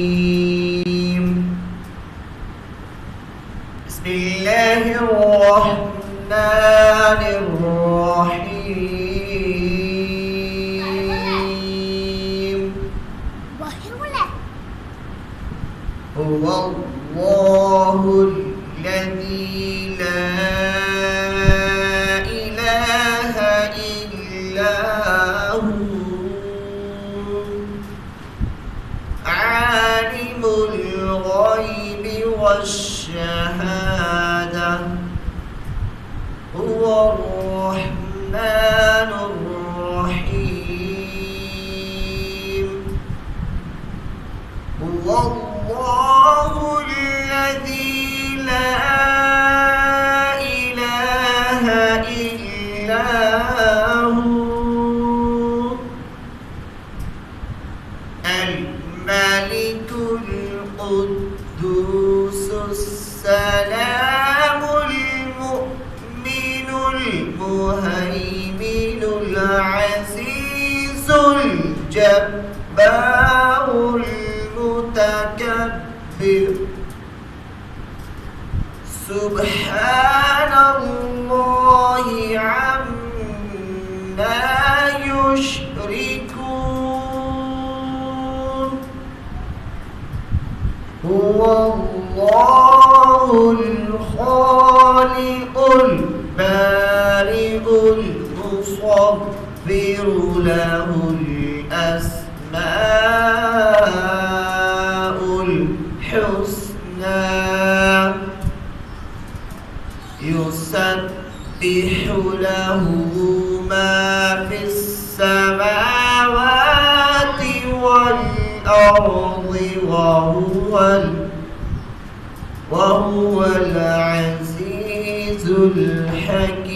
الرجيم بسم الله الرحمن الرحيم هو الله الذي لا إله إلا هو عالم الغيب والشهادة هو الرحمن الرحيم هو الله الذي لا إله إلا هو الملك القدوس السلام المؤمن المهيمن العزيز الجبار المتكبر سبحان الله عما يشركون هو الله الخالق البارئ المصور له الأسماء الحسنى يسبح له ما في السماوات والأرض وهو العزيز الحكيم